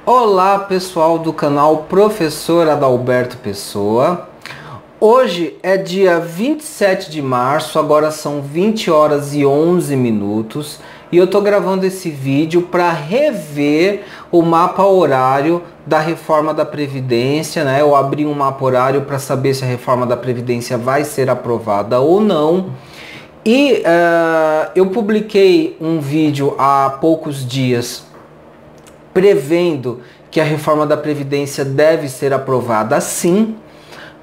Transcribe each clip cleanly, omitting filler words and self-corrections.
Olá pessoal do canal Professor Adalberto Pessoa. Hoje é dia 27 de março, agora são 20 horas e 11 minutos e eu tô gravando esse vídeo para rever o mapa horário da reforma da Previdência, né? Eu abri um mapa horário para saber se a reforma da Previdência vai ser aprovada ou não. E eu publiquei um vídeo há poucos dias prevendo que a reforma da Previdência deve ser aprovada sim.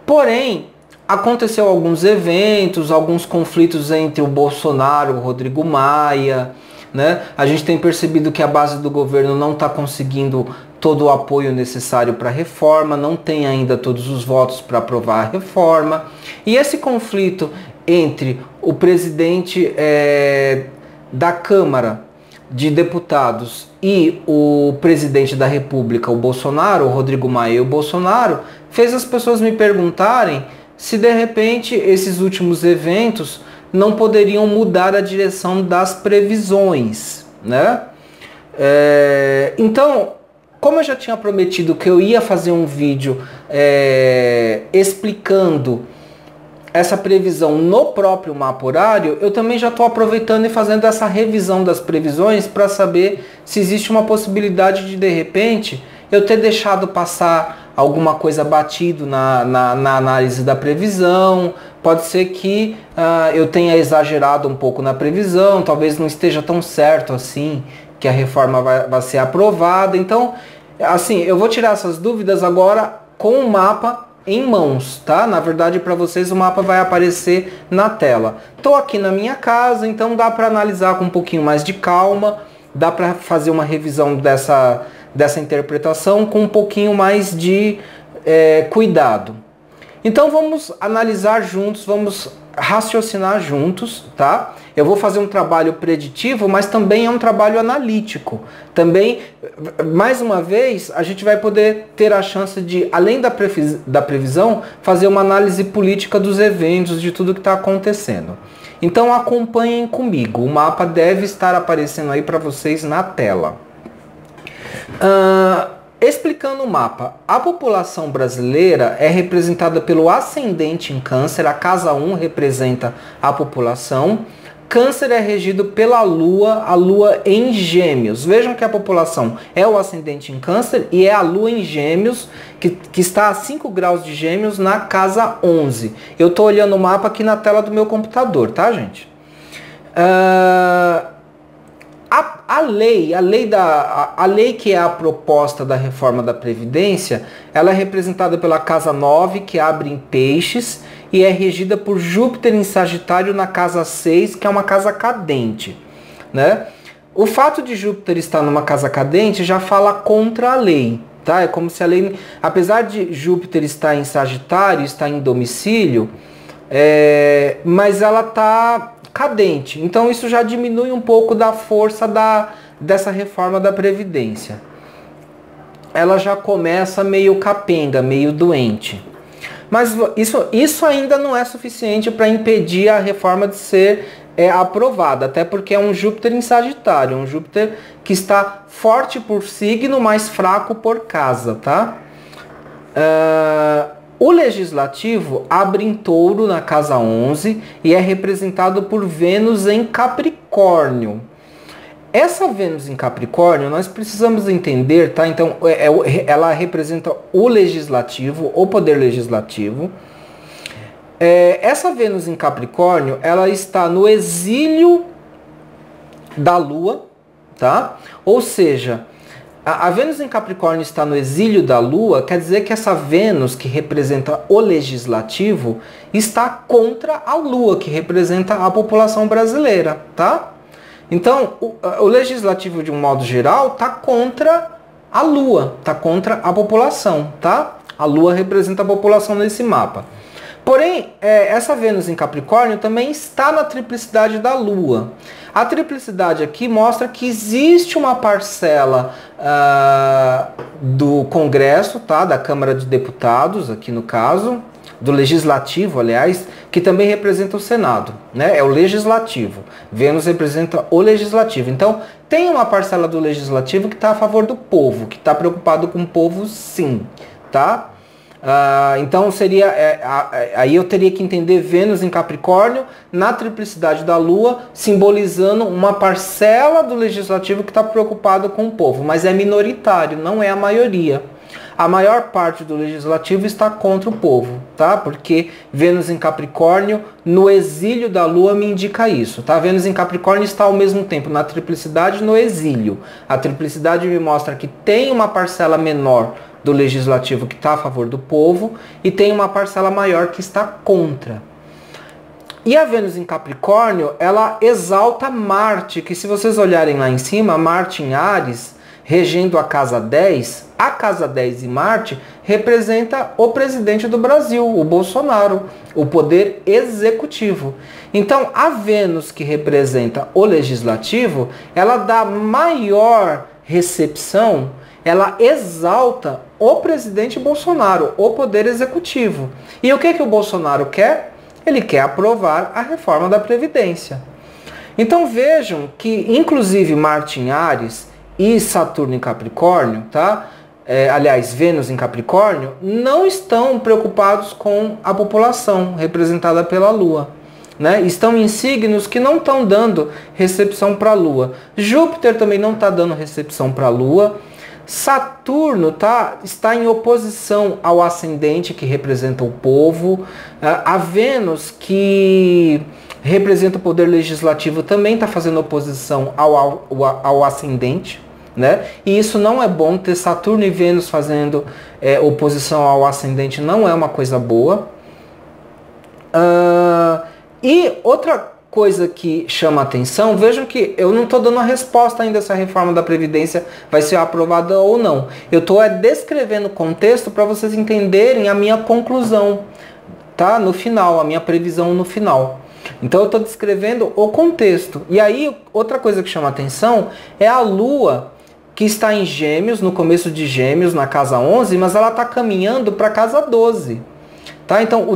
Porém, aconteceu alguns eventos, alguns conflitos entre o Bolsonaro e o Rodrigo Maia, né? A gente tem percebido que a base do governo não está conseguindo todo o apoio necessário para a reforma, não tem ainda todos os votos para aprovar a reforma. E esse conflito entre o presidente da Câmara de Deputados e o presidente da República, o Bolsonaro, o Rodrigo Maia e o Bolsonaro, fez as pessoas me perguntarem se de repente esses últimos eventos não poderiam mudar a direção das previsões, né? Então, como eu já tinha prometido que eu ia fazer um vídeo explicando essa previsão no próprio mapa horário, eu também já estou aproveitando e fazendo essa revisão das previsões para saber se existe uma possibilidade de repente, eu ter deixado passar alguma coisa batido na análise da previsão. Pode ser que eu tenha exagerado um pouco na previsão, talvez não esteja tão certo assim que a reforma vai ser aprovada. Então, assim, eu vou tirar essas dúvidas agora com o mapa em mãos, tá? Na verdade, para vocês o mapa vai aparecer na tela. Estou aqui na minha casa, então dá para analisar com um pouquinho mais de calma, dá para fazer uma revisão dessa interpretação com um pouquinho mais de cuidado. Então vamos analisar juntos, vamos raciocinar juntos, tá? Eu vou fazer um trabalho preditivo, mas também é um trabalho analítico. Também, mais uma vez, a gente vai poder ter a chance de, além da previsão, fazer uma análise política dos eventos, de tudo que está acontecendo. Então acompanhem comigo, o mapa deve estar aparecendo aí para vocês na tela. Explicando o mapa, a população brasileira é representada pelo ascendente em Câncer, a casa 1 representa a população. Câncer é regido pela Lua, a Lua em Gêmeos. Vejam que a população é o ascendente em Câncer e é a Lua em Gêmeos, que está a 5 graus de Gêmeos na casa 11. Eu estou olhando o mapa aqui na tela do meu computador, tá, gente? A lei que é a proposta da reforma da Previdência, ela é representada pela casa 9, que abre em Peixes, e é regida por Júpiter em Sagitário na casa 6, que é uma casa cadente, né? O fato de Júpiter estar numa casa cadente já fala contra a lei, tá? É como se a lei, apesar de Júpiter estar em Sagitário, estar em domicílio, mas ela está cadente. Então isso já diminui um pouco da força dessa reforma da Previdência. Ela já começa meio capenga, meio doente. Mas isso ainda não é suficiente para impedir a reforma de ser aprovada, até porque é um Júpiter em Sagitário, um Júpiter que está forte por signo, mas fraco por casa, tá? O Legislativo abre em Touro na casa 11 e é representado por Vênus em Capricórnio. Essa Vênus em Capricórnio nós precisamos entender, tá? Então ela representa o Legislativo, o Poder Legislativo. Essa Vênus em Capricórnio, ela está no exílio da Lua, tá? Ou seja, a Vênus em Capricórnio está no exílio da Lua, quer dizer que essa Vênus, que representa o Legislativo, está contra a Lua, que representa a população brasileira, tá? Então, o Legislativo, de um modo geral, está contra a Lua, está contra a população, tá? A Lua representa a população nesse mapa. Porém, essa Vênus em Capricórnio também está na triplicidade da Lua. A triplicidade aqui mostra que existe uma parcela do Congresso, tá? Da Câmara de Deputados, aqui no caso, do legislativo, aliás, que também representa o Senado, né? É o legislativo. Vênus representa o legislativo. Então, tem uma parcela do legislativo que está a favor do povo, que está preocupado com o povo, sim, tá? Então seria, aí eu teria que entender Vênus em Capricórnio na triplicidade da Lua, simbolizando uma parcela do legislativo que está preocupado com o povo, mas é minoritário, não é a maioria. A maior parte do legislativo está contra o povo, tá? Porque Vênus em Capricórnio, no exílio da Lua, me indica isso, tá? Vênus em Capricórnio está ao mesmo tempo na triplicidade e no exílio. A triplicidade me mostra que tem uma parcela menor do legislativo que está a favor do povo e tem uma parcela maior que está contra. E a Vênus em Capricórnio, ela exalta Marte, que se vocês olharem lá em cima, Marte em Áries, regendo a casa 10, a casa 10 e Marte representa o presidente do Brasil, o Bolsonaro, o poder executivo. Então, a Vênus que representa o legislativo, ela dá maior recepção, ela exalta o presidente Bolsonaro, o poder executivo. E o que o Bolsonaro quer? Ele quer aprovar a reforma da Previdência. Então vejam que, inclusive, Marte em Áries e Saturno em Capricórnio, tá? Aliás, Vênus em Capricórnio, não estão preocupados com a população representada pela Lua. Né? Estão em signos que não estão dando recepção para a Lua. Júpiter também não está dando recepção para a Lua. Saturno está em oposição ao ascendente, que representa o povo. A Vênus, que representa o poder legislativo, também está fazendo oposição ao ascendente. Né? E isso não é bom. Ter Saturno e Vênus fazendo oposição ao ascendente não é uma coisa boa. E outra coisa que chama atenção, vejam que eu não estou dando a resposta ainda se a reforma da Previdência vai ser aprovada ou não. Eu estou descrevendo o contexto para vocês entenderem a minha conclusão, tá? No final, a minha previsão no final. Então eu estou descrevendo o contexto. E aí, outra coisa que chama atenção é a Lua, que está em Gêmeos, no começo de Gêmeos, na casa 11, mas ela está caminhando para a casa 12. Tá? Então,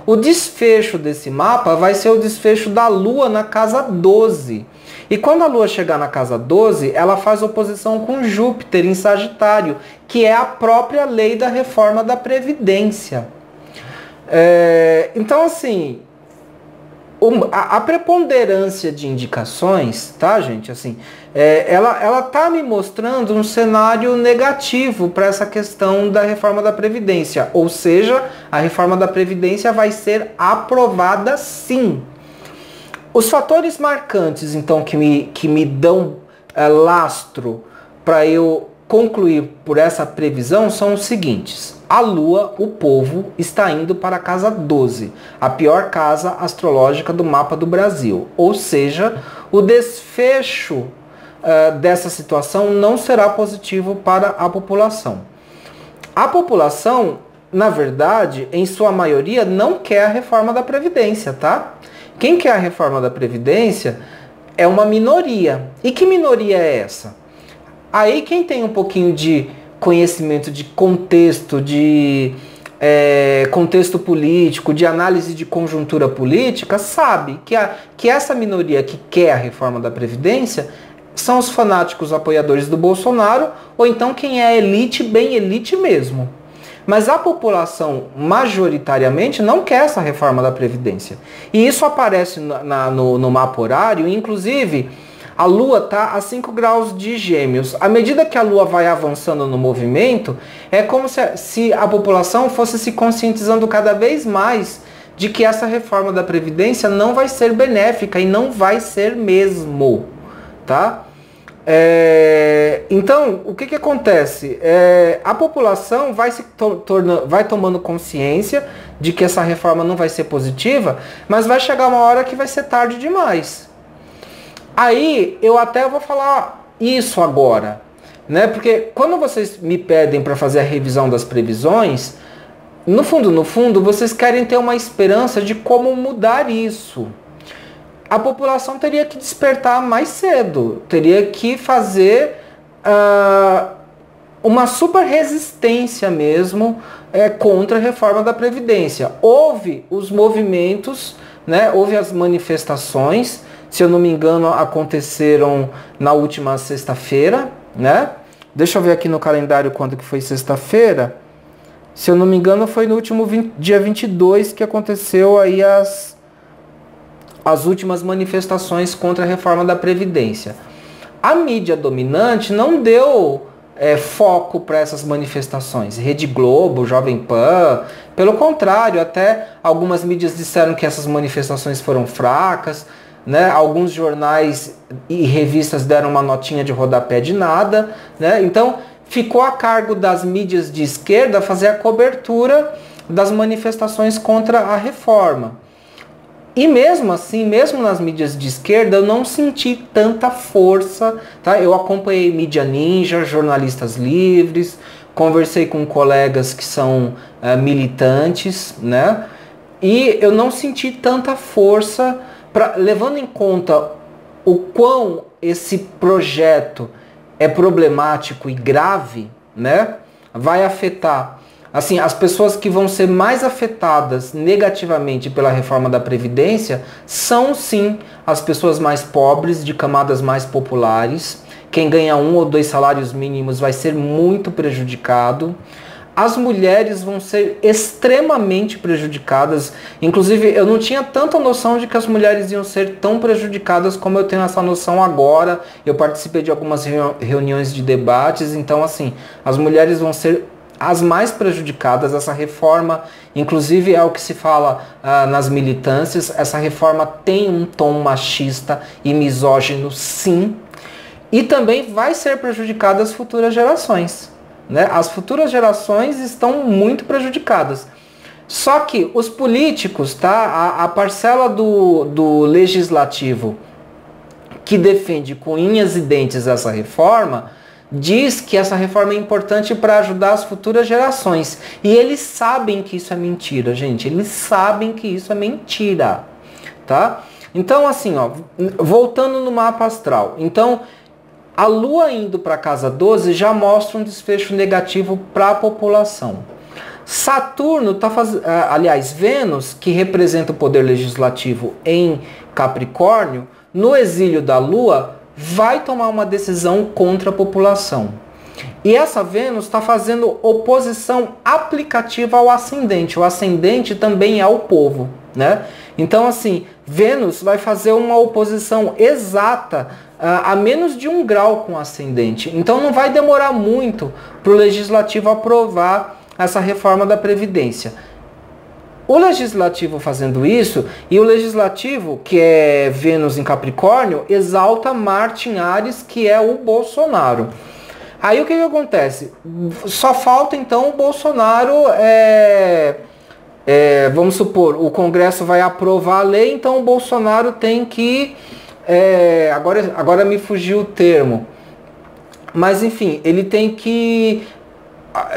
o desfecho desse mapa vai ser o desfecho da Lua na casa 12. E quando a Lua chegar na casa 12, ela faz oposição com Júpiter em Sagitário, que é a própria lei da reforma da Previdência. Então, assim, a preponderância de indicações, tá, gente? Assim, ela tá me mostrando um cenário negativo para essa questão da reforma da Previdência. Ou seja, a reforma da Previdência vai ser aprovada sim. Os fatores marcantes, então, que me dão lastro para eu concluir por essa previsão são os seguintes. A Lua, o povo, está indo para a casa 12, a pior casa astrológica do mapa do Brasil. Ou seja, o desfecho dessa situação não será positivo para a população. A população, na verdade, em sua maioria, não quer a reforma da Previdência, tá? Quem quer a reforma da Previdência é uma minoria. E que minoria é essa? Aí quem tem um pouquinho de conhecimento de contexto, de contexto político, de análise de conjuntura política, sabe que essa minoria que quer a reforma da Previdência são os fanáticos apoiadores do Bolsonaro, ou então quem é elite, bem elite mesmo. Mas a população, majoritariamente, não quer essa reforma da Previdência. E isso aparece no mapa horário, inclusive a Lua está a 5 graus de Gêmeos. À medida que a Lua vai avançando no movimento, é como se a população fosse se conscientizando cada vez mais de que essa reforma da Previdência não vai ser benéfica e não vai ser mesmo. Tá? Então, o que acontece? A população vai tomando consciência de que essa reforma não vai ser positiva, mas vai chegar uma hora que vai ser tarde demais. Aí, eu até vou falar isso agora, né? Porque quando vocês me pedem para fazer a revisão das previsões, no fundo, vocês querem ter uma esperança de como mudar isso. A população teria que despertar mais cedo, teria que fazer uma super resistência mesmo contra a reforma da Previdência. Houve os movimentos, né, houve as manifestações, se eu não me engano, aconteceram na última sexta-feira, né? Deixa eu ver aqui no calendário quando que foi sexta-feira. Se eu não me engano, foi no último dia 22 que aconteceu aí as últimas manifestações contra a reforma da Previdência. A mídia dominante não deu foco para essas manifestações. Rede Globo, Jovem Pan, pelo contrário, até algumas mídias disseram que essas manifestações foram fracas, né? Alguns jornais e revistas deram uma notinha de rodapé de nada, né? Então ficou a cargo das mídias de esquerda fazer a cobertura das manifestações contra a reforma. E mesmo assim, mesmo nas mídias de esquerda, eu não senti tanta força, tá? Eu acompanhei Mídia Ninja, Jornalistas Livres, conversei com colegas que são militantes, né? E eu não senti tanta força, levando em conta o quão esse projeto é problemático e grave, né? Vai afetar, assim, as pessoas que vão ser mais afetadas negativamente pela reforma da Previdência são, sim, as pessoas mais pobres, de camadas mais populares. Quem ganha 1 ou 2 salários mínimos vai ser muito prejudicado. As mulheres vão ser extremamente prejudicadas. Inclusive, eu não tinha tanta noção de que as mulheres iam ser tão prejudicadas como eu tenho essa noção agora. Eu participei de algumas reuniões de debates. Então, assim, as mulheres vão ser as mais prejudicadas. Essa reforma, inclusive, é o que se fala nas militâncias. Essa reforma tem um tom machista e misógino, sim. E também vai ser prejudicada as futuras gerações, né? As futuras gerações estão muito prejudicadas. Só que os políticos, tá? A parcela do legislativo que defende com unhas e dentes essa reforma, diz que essa reforma é importante para ajudar as futuras gerações. E eles sabem que isso é mentira, gente. Eles sabem que isso é mentira, tá? Então, assim, ó, voltando no mapa astral. Então, a Lua indo para a casa 12 já mostra um desfecho negativo para a população. Saturno está fazendo... aliás, Vênus, que representa o poder legislativo em Capricórnio, no exílio da Lua, vai tomar uma decisão contra a população. E essa Vênus está fazendo oposição aplicativa ao ascendente. O ascendente também é o povo, né? Então, assim, Vênus vai fazer uma oposição exata a menos de 1 grau com o ascendente. Então não vai demorar muito para o legislativo aprovar essa reforma da Previdência. O legislativo fazendo isso, e o legislativo, que é Vênus em Capricórnio, exalta Marte em Áries, que é o Bolsonaro. Aí o que acontece? Só falta então o Bolsonaro, vamos supor, o Congresso vai aprovar a lei, então o Bolsonaro tem que... agora me fugiu o termo. Mas enfim, ele tem que...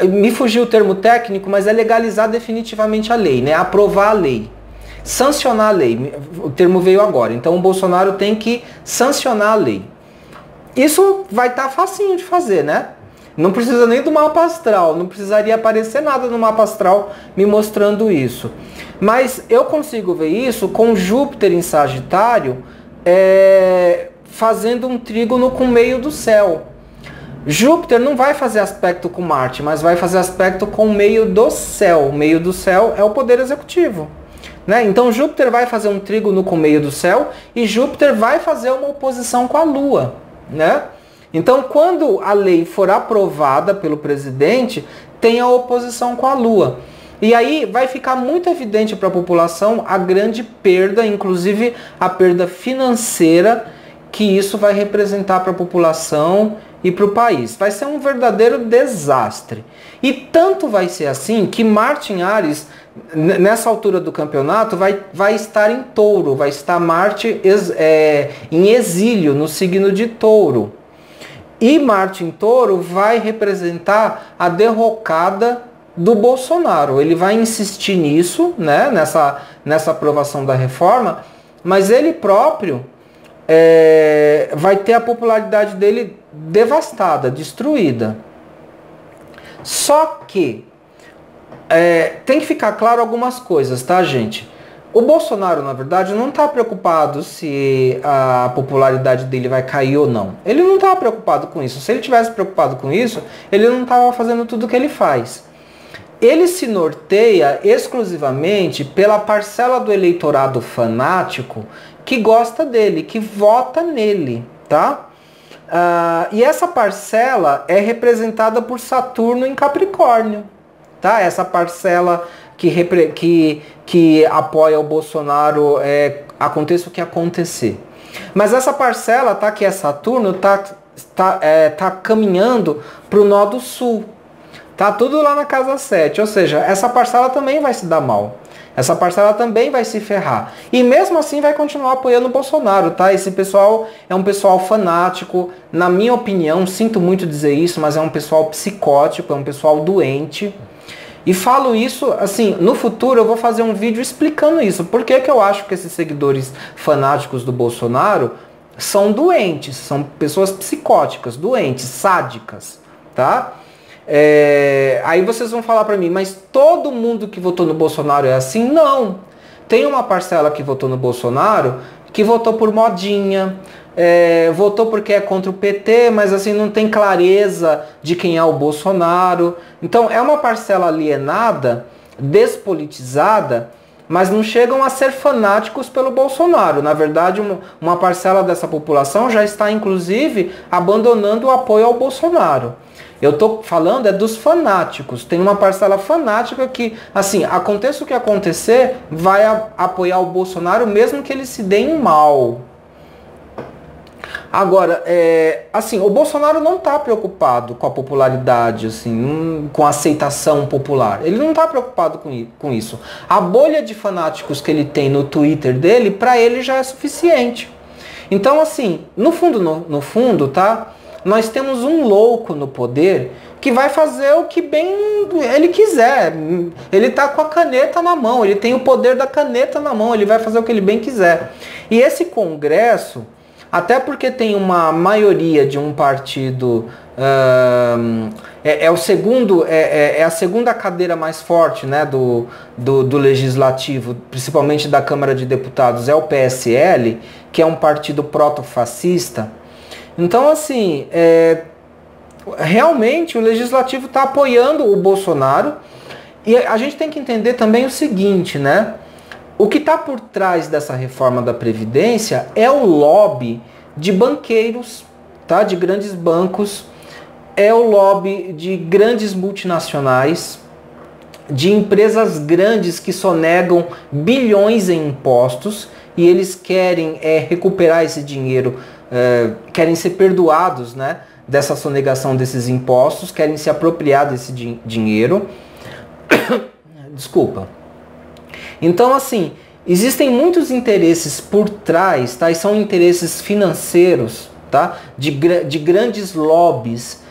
Me fugiu o termo técnico, mas é legalizar definitivamente a lei, né? Aprovar a lei. Sancionar a lei. O termo veio agora. Então o Bolsonaro tem que sancionar a lei. Isso vai estar facinho de fazer, né? Não precisa nem do mapa astral. Não precisaria aparecer nada no mapa astral me mostrando isso. Mas eu consigo ver isso com Júpiter em Sagitário, fazendo um trígono com o meio do céu. Júpiter não vai fazer aspecto com Marte, mas vai fazer aspecto com o meio do céu. O meio do céu é o poder executivo, né? Então Júpiter vai fazer um trígono com o meio do céu e Júpiter vai fazer uma oposição com a Lua, né? Então quando a lei for aprovada pelo presidente, tem a oposição com a Lua. E aí vai ficar muito evidente para a população a grande perda, inclusive a perda financeira, que isso vai representar para a população e para o país. Vai ser um verdadeiro desastre. E tanto vai ser assim que Marte em Áries, nessa altura do campeonato, vai estar em Touro. Vai estar Marte em exílio, no signo de Touro. E Marte em Touro vai representar a derrocada do Bolsonaro. Ele vai insistir nisso, né, nessa aprovação da reforma, mas ele próprio vai ter a popularidade dele devastada, destruída. Só que tem que ficar claro algumas coisas, tá, gente? O Bolsonaro, na verdade, não está preocupado se a popularidade dele vai cair ou não. Ele não está preocupado com isso. Se ele tivesse preocupado com isso, ele não estava fazendo tudo o que ele faz. Ele se norteia exclusivamente pela parcela do eleitorado fanático que gosta dele, que vota nele, tá? E essa parcela é representada por Saturno em Capricórnio, tá? Essa parcela que apoia o Bolsonaro, aconteça o que acontecer. Mas essa parcela, tá, que é Saturno, tá caminhando para o nó do sul. Tá tudo lá na casa 7, ou seja, essa parcela também vai se dar mal. Essa parcela também vai se ferrar. E mesmo assim vai continuar apoiando o Bolsonaro, tá? Esse pessoal é um pessoal fanático, na minha opinião, sinto muito dizer isso, mas é um pessoal psicótico, é um pessoal doente. E falo isso, assim, no futuro eu vou fazer um vídeo explicando isso. Por que que eu acho que esses seguidores fanáticos do Bolsonaro são doentes, são pessoas psicóticas, doentes, sádicas, tá? Aí vocês vão falar pra mim, mas todo mundo que votou no Bolsonaro é assim? Não. Tem uma parcela que votou no Bolsonaro que votou por modinha, votou porque é contra o PT, mas assim não tem clareza de quem é o Bolsonaro. Então é uma parcela alienada, despolitizada, mas não chegam a ser fanáticos pelo Bolsonaro. Na verdade, uma parcela dessa população já está, inclusive, abandonando o apoio ao Bolsonaro. Eu estou falando dos fanáticos. Tem uma parcela fanática que, assim, aconteça o que acontecer, vai apoiar o Bolsonaro mesmo que eles se deem mal. Agora, assim, o Bolsonaro não está preocupado com a popularidade, assim, com a aceitação popular. Ele não está preocupado com isso. A bolha de fanáticos que ele tem no Twitter dele, para ele já é suficiente. Então, assim, no fundo, tá? Nós temos um louco no poder que vai fazer o que bem ele quiser. Ele tá com a caneta na mão, ele tem o poder da caneta na mão, ele vai fazer o que ele bem quiser. E esse Congresso, até porque tem uma maioria de um partido, é a segunda cadeira mais forte, né, do Legislativo, principalmente da Câmara de Deputados, é o PSL, que é um partido proto-fascista. Então, assim, realmente o Legislativo está apoiando o Bolsonaro. E a gente tem que entender também o seguinte, né? O que está por trás dessa reforma da Previdência é o lobby de banqueiros, tá? De grandes bancos, é o lobby de grandes multinacionais, de empresas grandes que sonegam bilhões em impostos e eles querem recuperar esse dinheiro, querem ser perdoados, né, dessa sonegação desses impostos, querem se apropriar desse dinheiro. Desculpa. Então, assim, existem muitos interesses por trás, tá? E são interesses financeiros, tá? De grandes lobbies,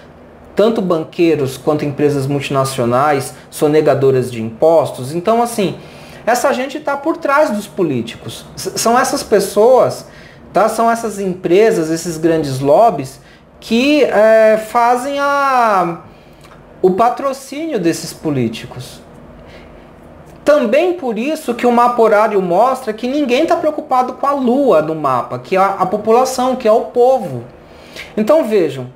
tanto banqueiros quanto empresas multinacionais, sonegadoras de impostos. Então, assim, essa gente está por trás dos políticos. São essas pessoas, tá? São essas empresas, esses grandes lobbies que fazem o patrocínio desses políticos. Também por isso que o mapa horário mostra que ninguém está preocupado com a lua no mapa, que é a população, que é o povo. Então vejam,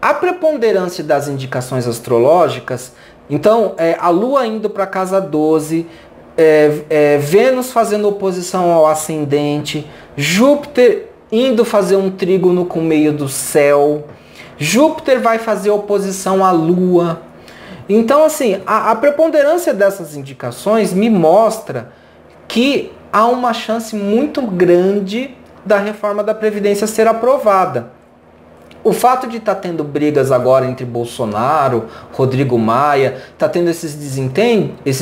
a preponderância das indicações astrológicas, então a lua indo para a casa 12, Vênus fazendo oposição ao ascendente, Júpiter indo fazer um trígono com o meio do céu, Júpiter vai fazer oposição à lua. Então, assim, a preponderância dessas indicações me mostra que há uma chance muito grande da reforma da Previdência ser aprovada. O fato de estar tendo brigas agora entre Bolsonaro, Rodrigo Maia, está tendo esses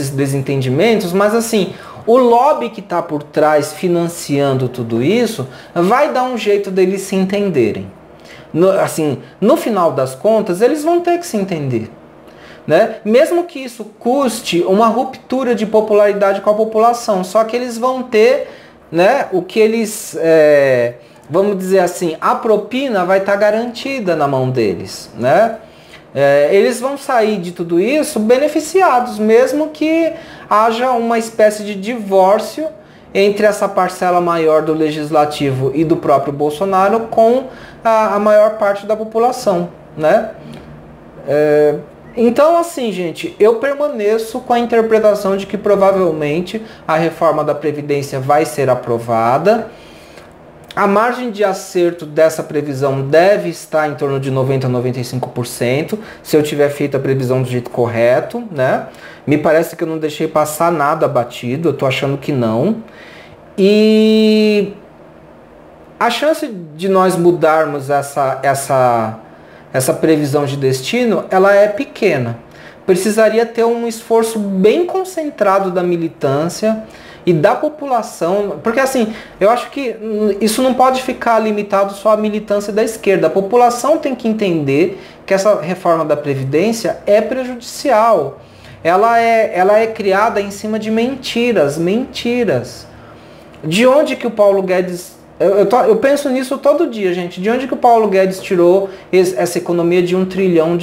desentendimentos, mas assim, o lobby que está por trás financiando tudo isso vai dar um jeito deles se entenderem. No final das contas, eles vão ter que se entender. Né? Mesmo que isso custe uma ruptura de popularidade com a população, só que eles vão ter, né, o que eles, vamos dizer assim, a propina vai estar garantida na mão deles, né? Eles vão sair de tudo isso beneficiados, mesmo que haja uma espécie de divórcio entre essa parcela maior do legislativo e do próprio Bolsonaro com a maior parte da população, né? Então, assim, gente, eu permaneço com a interpretação de que provavelmente a reforma da Previdência vai ser aprovada. A margem de acerto dessa previsão deve estar em torno de 90% a 95%, se eu tiver feito a previsão do jeito correto, né? Me parece que eu não deixei passar nada batido, eu tô achando que não. E a chance de nós mudarmos essa previsão de destino, ela é pequena. Precisaria ter um esforço bem concentrado da militância e da população, porque assim, eu acho que isso não pode ficar limitado só à militância da esquerda. A população tem que entender que essa reforma da Previdência é prejudicial. Ela é criada em cima de mentiras. De onde que o Paulo Guedes... Eu penso nisso todo dia, gente. De onde que o Paulo Guedes tirou essa economia de R$1 trilhão?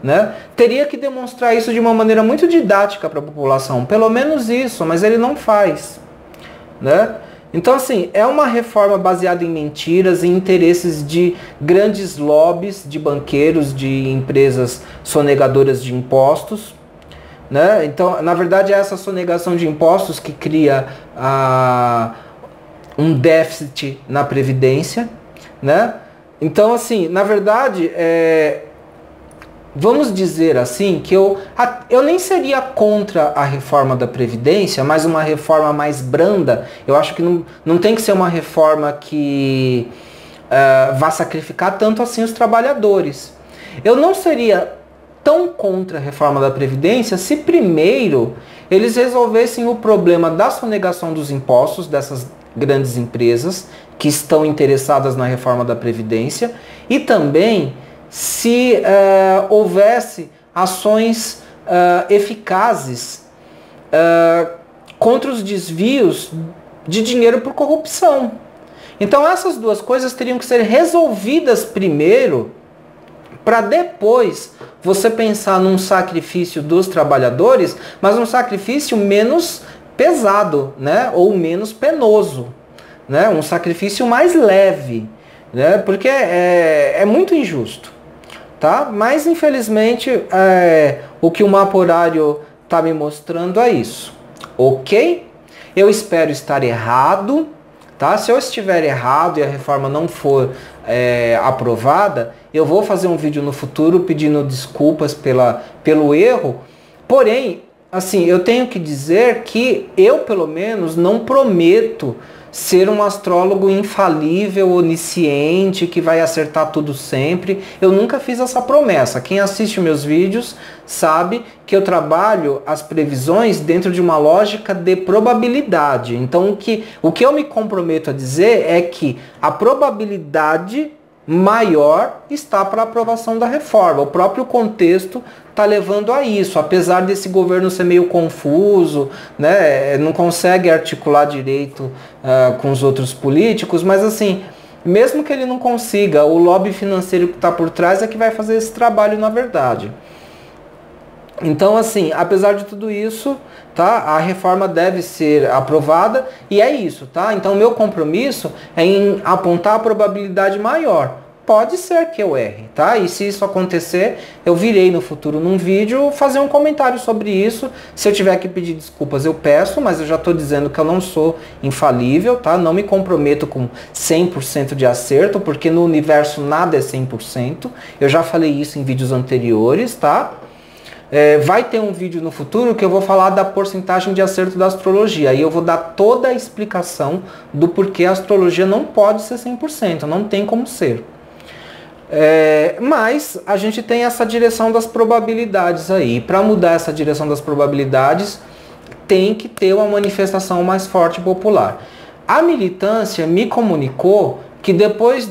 Né? Teria que demonstrar isso de uma maneira muito didática para a população, pelo menos isso, mas ele não faz, né? Então, assim, é uma reforma baseada em mentiras e interesses de grandes lobbies, de banqueiros, de empresas sonegadoras de impostos, né? Então, na verdade, é essa sonegação de impostos que cria um déficit na Previdência, né? Então, assim, na verdade, vamos dizer assim, que eu nem seria contra a reforma da Previdência, mas uma reforma mais branda. Eu acho que não tem que ser uma reforma que vá sacrificar tanto assim os trabalhadores. Eu não seria tão contra a reforma da Previdência se primeiro eles resolvessem o problema da sonegação dos impostos dessas grandes empresas que estão interessadas na reforma da Previdência e também se houvesse ações eficazes contra os desvios de dinheiro por corrupção. Então essas duas coisas teriam que ser resolvidas primeiro, para depois você pensar num sacrifício dos trabalhadores, mas um sacrifício menos pesado, né? Ou menos penoso, né? Um sacrifício mais leve, né? Porque é muito injusto. Tá? Mas infelizmente o que o mapa horário está me mostrando é isso, ok? Eu espero estar errado, tá? Se eu estiver errado e a reforma não for aprovada, eu vou fazer um vídeo no futuro pedindo desculpas pelo erro. Porém, assim, eu tenho que dizer que eu pelo menos não prometo ser um astrólogo infalível, onisciente, que vai acertar tudo sempre. Eu nunca fiz essa promessa. Quem assiste meus vídeos sabe que eu trabalho as previsões dentro de uma lógica de probabilidade. Então o que eu me comprometo a dizer é que a probabilidade maior está para a aprovação da reforma. O próprio contexto está levando a isso, apesar desse governo ser meio confuso, né, não consegue articular direito com os outros políticos, mas assim, mesmo que ele não consiga, o lobby financeiro que está por trás é que vai fazer esse trabalho na verdade. Então, assim, apesar de tudo isso, tá, a reforma deve ser aprovada e é isso, tá? Então, meu compromisso é em apontar a probabilidade maior. Pode ser que eu erre, tá? E se isso acontecer, eu virei no futuro num vídeo fazer um comentário sobre isso. Se eu tiver que pedir desculpas, eu peço, mas eu já tô dizendo que eu não sou infalível, tá? Não me comprometo com 100% de acerto, porque no universo nada é 100%. Eu já falei isso em vídeos anteriores, tá? Vai ter um vídeo no futuro que eu vou falar da porcentagem de acerto da astrologia. Aí eu vou dar toda a explicação do porquê a astrologia não pode ser 100%, não tem como ser. Mas a gente tem essa direção das probabilidades aí. Para mudar essa direção das probabilidades, tem que ter uma manifestação mais forte popular. A militância me comunicou que depois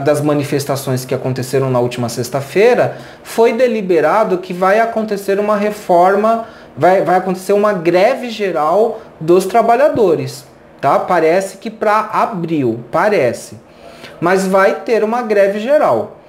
das manifestações que aconteceram na última sexta-feira, foi deliberado que vai acontecer uma reforma, vai acontecer uma greve geral dos trabalhadores. Tá? Parece que para abril, parece. Mas vai ter uma greve geral.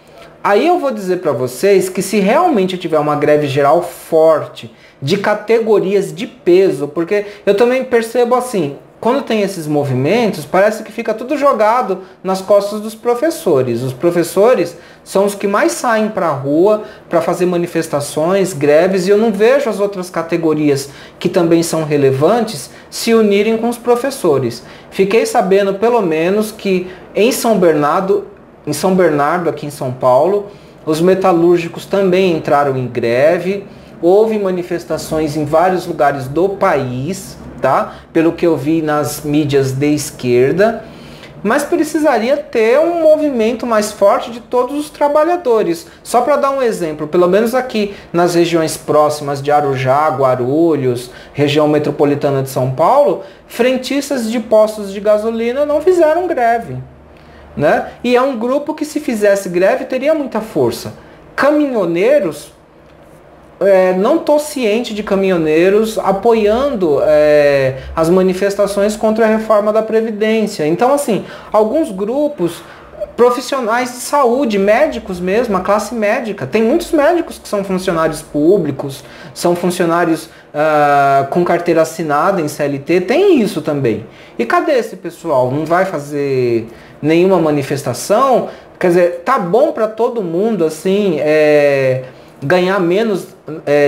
Aí eu vou dizer para vocês que se realmente tiver uma greve geral forte, de categorias de peso, porque eu também percebo assim, quando tem esses movimentos, parece que fica tudo jogado nas costas dos professores. Os professores são os que mais saem para a rua para fazer manifestações, greves, e eu não vejo as outras categorias que também são relevantes se unirem com os professores. Fiquei sabendo, pelo menos, que em São Bernardo, aqui em São Paulo, os metalúrgicos também entraram em greve. Houve manifestações em vários lugares do país, tá? Pelo que eu vi nas mídias de esquerda, mas precisaria ter um movimento mais forte de todos os trabalhadores. Só para dar um exemplo, pelo menos aqui nas regiões próximas de Arujá, Guarulhos, região metropolitana de São Paulo, frentistas de postos de gasolina não fizeram greve, né? E é um grupo que, se fizesse greve, teria muita força. Caminhoneiros, não estou ciente de caminhoneiros apoiando as manifestações contra a reforma da Previdência. Então, assim, alguns grupos profissionais de saúde, médicos mesmo, a classe médica, tem muitos médicos que são funcionários públicos, são funcionários com carteira assinada em CLT, tem isso também. E cadê esse pessoal? Não vai fazer nenhuma manifestação? Quer dizer, tá bom para todo mundo, assim, ganhar menos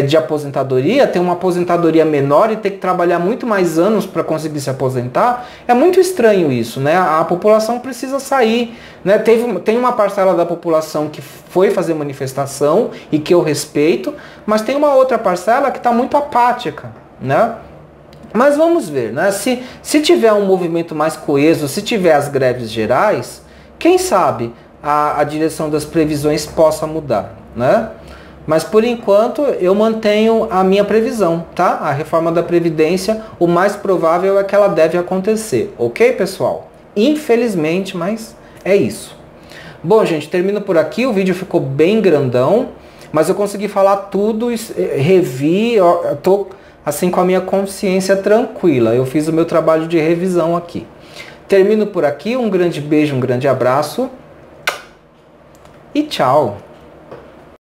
de aposentadoria, ter uma aposentadoria menor e ter que trabalhar muito mais anos para conseguir se aposentar? É muito estranho isso, né? A população precisa sair, né? Tem uma parcela da população que foi fazer manifestação e que eu respeito, mas tem uma outra parcela que está muito apática, né? Mas vamos ver, né? Se tiver um movimento mais coeso, se tiver as greves gerais, quem sabe a direção das previsões possa mudar, né? Mas por enquanto eu mantenho a minha previsão, tá? A reforma da Previdência, o mais provável é que ela deve acontecer, ok, pessoal? Infelizmente, mas é isso. Bom, gente, termino por aqui. O vídeo ficou bem grandão, mas eu consegui falar tudo, revi, eu tô assim com a minha consciência tranquila. Eu fiz o meu trabalho de revisão aqui. Termino por aqui. Um grande beijo, um grande abraço e tchau!